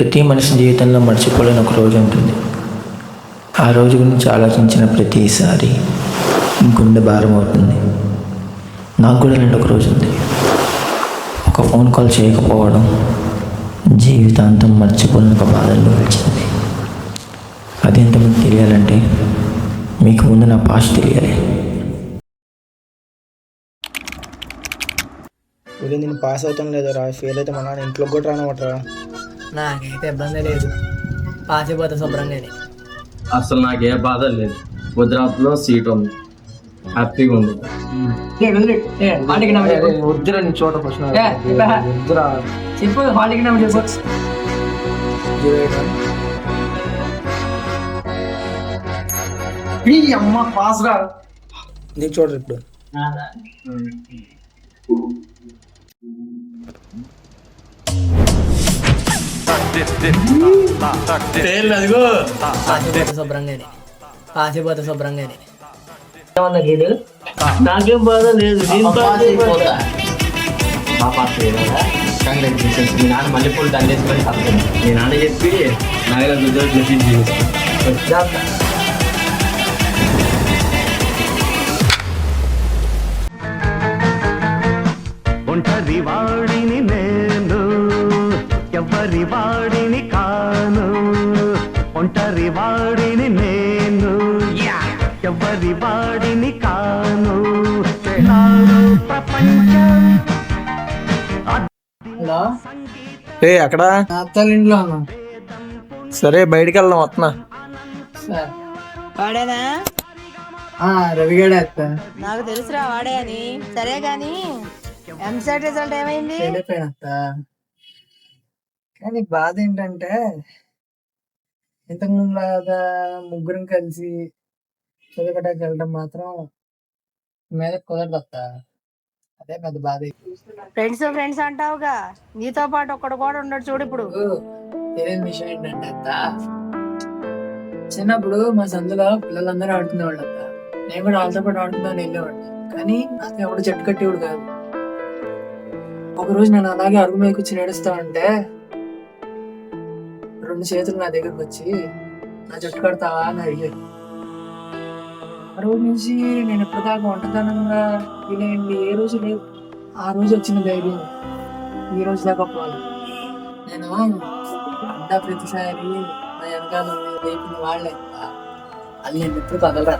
ప్రతి మనిషి జీవితంలో మర్చిపోలేని ఒక రోజు ఉంటుంది. ఆ రోజు గురించి ఆలోచించిన ప్రతిసారి గుండె భారం అవుతుంది. నాకు కూడా ఒక రోజు ఉంది. ఒక ఫోన్ కాల్ చేయకపోవడం జీవితాంతం మర్చిపోలేని ఒక బాధల్లో వచ్చింది. అదేంటో మీకు తెలియాలంటే మీకు ముందు నా పాస్ట్ తెలియాలి. వీళ్ళు నేను పాస్ అవుతాను లేదురా, ఫెయిల్ అయితే మన ఇంట్లో కూడా రానవట్రా. నాకైతే ఇబ్బంది లేదు, పాస్ అయిపోతా శుభ్రంగానే. అసలు నాకే బాధ లేదు. గుజరాత్లో సీట్ ఉంది, హ్యాపీగా ఉంది. వద్దురా నీ చోట ఫస్ట్ వద్దురా. చెప్పు హాల్కి నెంబర్ చెప్పు. 08 అమ్మ పాస్ రా. నీకు చూడరు ఇప్పుడు. శుభ్రంగానే పాస్ అయిపోతా శుభ్రంగానే. నాకేం బాధ లేదు. కంగ్రాచులేషన్స్. మీ నాన్న మల్లెపూలు దండేసుకొని తప్పదు. మీ నాన్న చెప్పి నాగల గుజరాత్ మెసేజ్ చేస్తాను. ఒంటరి వాడిని నేను, ఎవరి వాడిని కాను. ఒంటరి వాడిని నేను, ఎవరి వాడిని కాను. ప్రపంచం. హలో, అక్కడ అత్తాల ఇంట్లో ఉన్నా. సరే బయటికి వెళ్దాం, వస్తున్నా. సార్ వాడేనా? రవిగడ అత్త నాకు తెలుసురా వాడే అని. సరే గాని ఎంసెట్ రిజల్ట్ ఏమైంది? వెళ్ళిపోయిన అత్త. కానీ బాధ ఏంటంటే ఇంతకు ముందు లాగా ముగ్గురం కలిసి చదువుకోవడానికి వెళ్ళడం మాత్రం మీద కుదరదు అత్త. అదే పెద్ద బాధ. ఫ్రెండ్స్ ఫ్రెండ్స్ అంటావుగా, నీతో పాటు ఒక్కడు కూడా ఉండడు చూడు ఇప్పుడు. తెలియని విషయం ఏంటంటే అత్త, చిన్నప్పుడు మా సందులో పిల్లలందరూ ఆడుకునేవాళ్ళు అత్త. నేను కూడా వాళ్ళతో పాటు ఆడుకుందామని వెళ్ళేవాడిని. కానీ నాకు ఎవడు జట్టు కట్టేవాడు కాదు. ఒకరోజు నేను అలాగే అరుగు మీద కూర్చొని ఏడుస్తా ఉంటే 2 చేతులు నా దగ్గరకు వచ్చి నా జట్టు కడతావా అని అడిగాడు. ఆ రోజు నుంచి నేను ఎప్పటిదాకా ఒంటరితనంగా ఫీల్ అయింది ఏ రోజు లేదు. ఆ రోజు వచ్చిన ధైర్యం ఈ రోజు దాకా పోవాలి. నేను అడ్డా ప్రతిసారి నా వెనకాల లేపిన వాళ్ళే, అది నేను ఎప్పుడు కదలరా.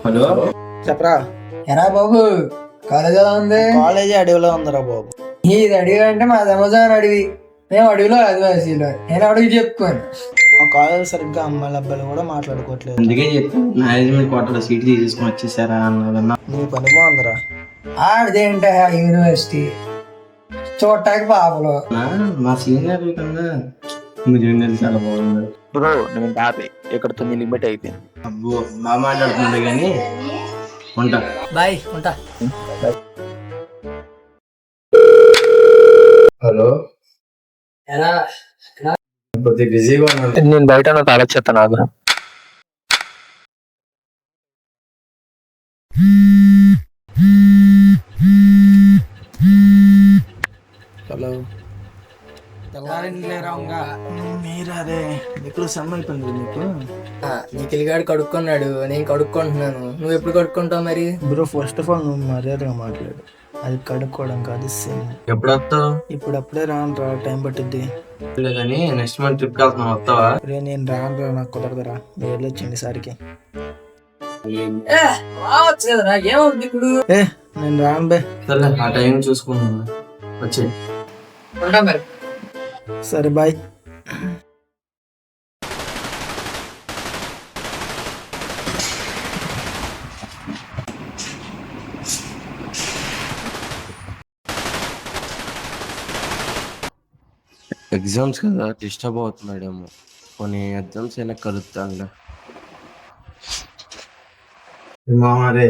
హలో, చెప్పరా. ఎరా బాబు, కాలేజ్ ఎలా ఉంది? కాలేజీ అడవిలో ఉందిరా బాబు. ఇది అడవి అంటే మాది అమెజాన్ అడవి, మేము అడవిలో ఆదివాసీలో. నేను అడవి చెప్పుకోను. మా కాలేజ్ సరిగ్గా అమ్మాయిల అబ్బాయిలు కూడా మాట్లాడుకోవట్లేదు. అందుకే చెప్పాను మేనేజ్మెంట్ క్వార్టర్లో సీట్ తీసేసుకొని వచ్చేసారా అన్నదన్నా. నీ పని బాగుందిరా. ఆడిదేంటే యూనివర్సిటీ చూడటానికి పాపలు. మా సీనియర్ కన్నా మీ జూనియర్ చాలా బాగుంది. బ్రో నేను హ్యాపీ, ఇక్కడతో నీ లిమిట్ అయిపోయింది. అబ్బో బాగా మాట్లాడుతుంది కానీ ఉంటా. బాయ్, ఉంటా. హలో, ఎరా కొద్దిగా బిజీగా ఉన్నాను. నేను బయట తాడొచ్చేస్తా నాకు. హలో, మీరే మీకు సమ్ అయిపోయింది. మీకు నిఖిల్గాడు కడుక్కున్నాడు, నేను కడుక్కుంటున్నాను. నువ్వు ఎప్పుడు కడుక్కుంటావు మరి? బ్రో ఫస్ట్ ఆఫ్ ఆల్ నువ్వు మర్యాదగా మాట్లాడు. అది కడుక్కోవడం కాదు, సేమ్. ఎప్పుడు వస్తావు? ఇప్పుడు అప్పుడే రాను రా, టైం పట్టిద్ది. కానీ నెక్స్ట్ మంత్ ట్రిప్ వెళ్తున్నావు, వస్తావా? రే నేను రాను రా, నాకు కుదరదురా. మీరు వెళ్ళొచ్చింది సారికి. కదరా, ఏమవుతుంది ఇప్పుడు? నేను రాను బే. సరే ఆ టైం చూసుకున్నాను, వచ్చే. ఉంటా మరి. సరే బాయ్. ఎగ్జామ్స్ కదా, డిస్టర్బ్ అవుతున్నాడేమో. కొన్ని ఎగ్జామ్స్ అయినా కలుస్తానులే. మామరే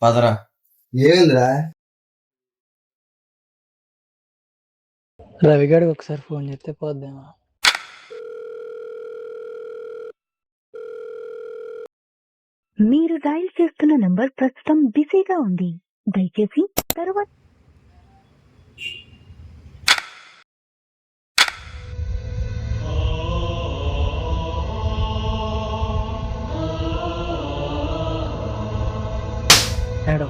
పదరా. ఏమైందిరా? రవిగాడికి ఒకసారి ఫోన్ చేస్తే పోద్దేమో. మీరు డయల్ చేస్తున్న నంబర్ ప్రస్తుతం బిజీగా ఉంది. దయచేసి తరువాత ఏడవ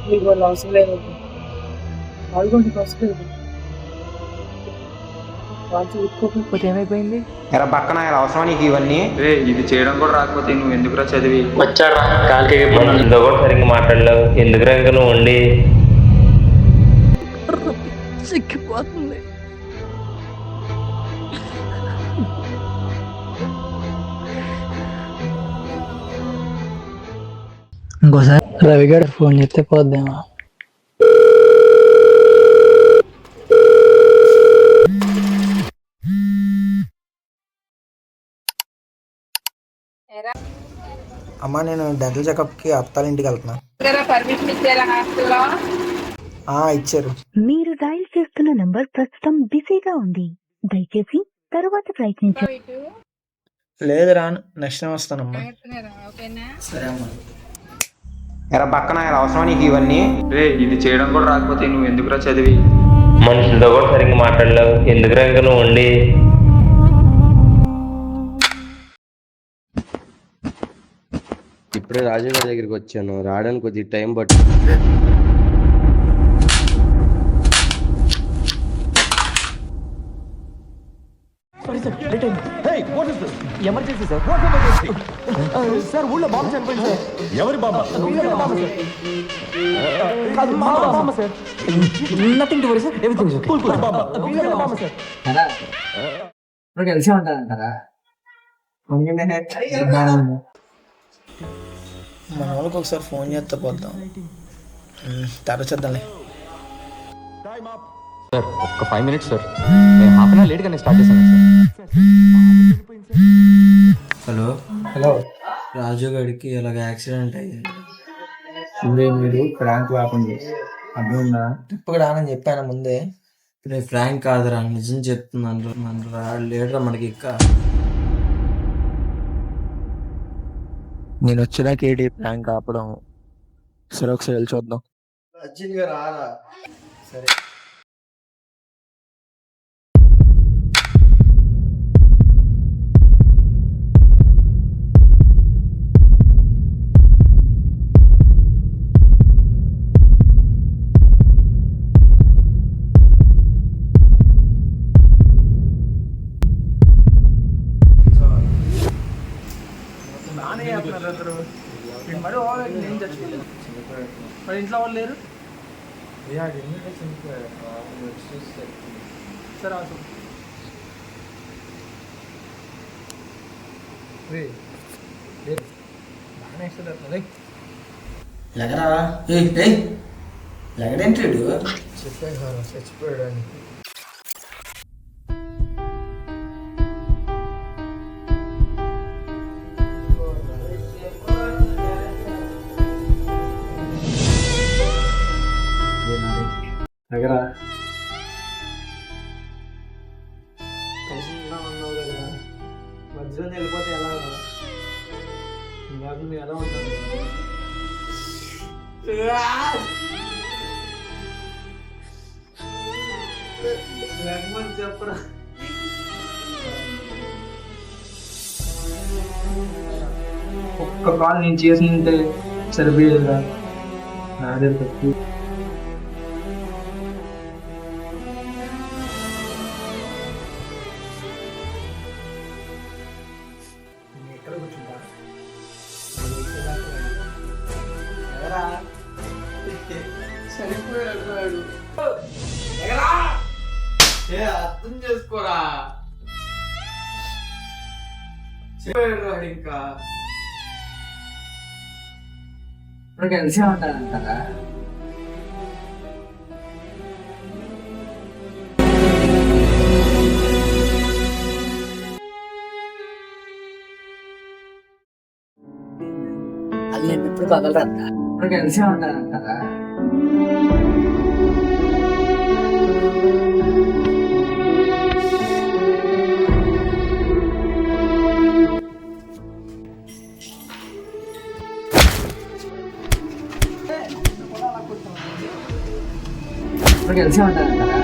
నీకు వాళ్ళు అవసరం లేదు, పాల్గొంటే అవసరం లేదు. వాళ్ళు చూసుకోకపోతే ఏమైపోయింది? ఎరా పక్కన అవసరం నీకు ఇవన్నీ? ఇది చేయడం కూడా రాకపోతే నువ్వు ఎందుకురా చదివి వచ్చాడా కాలికి ఇందో కూడా సరిగ్గా మాట్లాడలేవు ఎందుకురా ఇంకా నువ్వు ఉండి సిక్కిపోతుంది. ఇంకోసారి రవిగాడు ఫోన్ చేస్తే పోద్దేమో. అమ్మా నేను డెంటల్ చెకప్కి అత్తాల ఇంటికి వెళ్తున్నా. ఇచ్చారు. మీరు డయల్ చేస్తున్న నంబర్ ప్రస్తుతం బిజీగా ఉంది. దయచేసి తరువాత ప్రయత్నించండి. లేదు రాను, నెక్స్ట్ టైం వస్తానమ్మా. సరే అమ్మా. ఎరా పక్కన అవసరం నీకు ఇవన్నీ? ఇది చేయడం కూడా రాకపోతే నువ్వు ఎందుకురా చదివి మనుషులతో కూడా సరిగ్గా మాట్లాడలేవు ఎందుకురా ఇంకా నువ్వు ఉండి ఇప్పుడే రాజు గారి దగ్గరికి వచ్చాను, రావడానికి కొద్దిగా టైం పట్టింది. ఇప్పుడు కలిసి ఉంటాను కదా. మన వాళ్ళకి ఒకసారి ఫోన్ చేస్తే పోతాం. తర్వాత చేద్దాంలే. సార్ ఒక్క 5 minutes సార్, నేను హాఫ్ అన్ అవర్ లేట్గానే స్టార్ట్ చేశాను సార్. హలో హలో, రాజు గడికి ఇలాగ యాక్సిడెంట్ అయ్యింది. మీరు ఫ్రాంక్ లేకుండా అర్థమైందా? ట్రిప్కి రానని చెప్పాను ముందే. నేను ఫ్రాంక్ కాదురా, నిజం చెప్తున్నాను. లేడురా మనకి ఇంకా. నేను వచ్చేదాకా ఏంటి ప్రాంక్ ఆపడం? సరే ఒకసారి వెళ్ళి చూద్దాం. అర్జెంట్గా రారా. సరే మరి ఇంట్లో వాళ్ళు లేరు. సరే అవసరం లగరా లగడేంటి చెప్పాను చచ్చిపోయాడు. దగ్గర కలిసి ఉన్నావు కదా, మధ్యలో వెళ్ళిపోతే ఎలా ఇందాక నువ్వు ఎలా ఉంటావు? చెప్పరా, ఒక్క కాల్ నేను చేసింటే సరిపోయేదిరా. నాదే తప్పు. ఎక్కడ కూర్చుంటా సరిపోయాడు వాడు. అర్థం చేసుకోరా, చెప్పాడు వాడు. ఇంకా ఇప్పుడు కలిసే ఉంటానంటారా? అది నేను ఎప్పుడు పగలరా? ఇప్పుడు కలిసే ఉంటానంటారా? ఇప్పుడు కలిసే ఉంటారు కదా.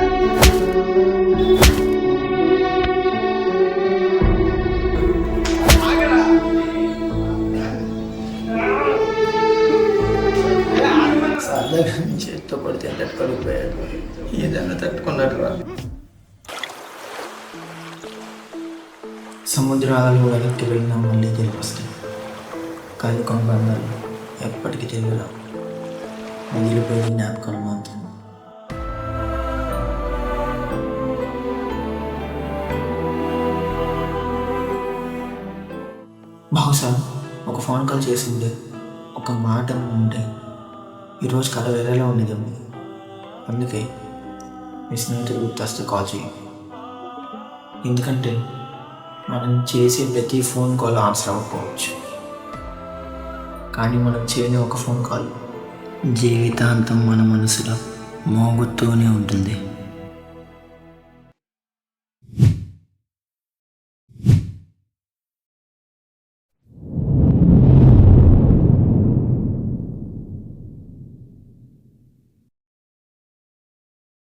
చేతితో పడితే తట్టుకోలేకపోయాడు. ఏదైనా తట్టుకున్నాడు రా. సముద్రాలు వెనక్కి వెళ్ళినా మళ్ళీ తిరిగి వస్తాయి, కానీ కొన్ని బంధాలు ఎప్పటికీ తిరిగి రావు. మిగిలిపోయిన జ్ఞాపకాలు మాత్రం. బహుశా ఒక ఫోన్ కాల్ చేసిండే, ఒక మాట ఉంటే ఈరోజు కథ వేరేలా ఉండేదేమో. అందుకే మీ స్నేహితులు గుర్తొస్తే కాల్ చేయి. ఎందుకంటే మనం చేసే ప్రతి ఫోన్ కాల్ ఆన్సర్ అవ్వకపోవచ్చు, కానీ మనం చేయని ఒక ఫోన్ కాల్ జీవితాంతం మన మనసులో మోగుతూనే ఉంటుంది.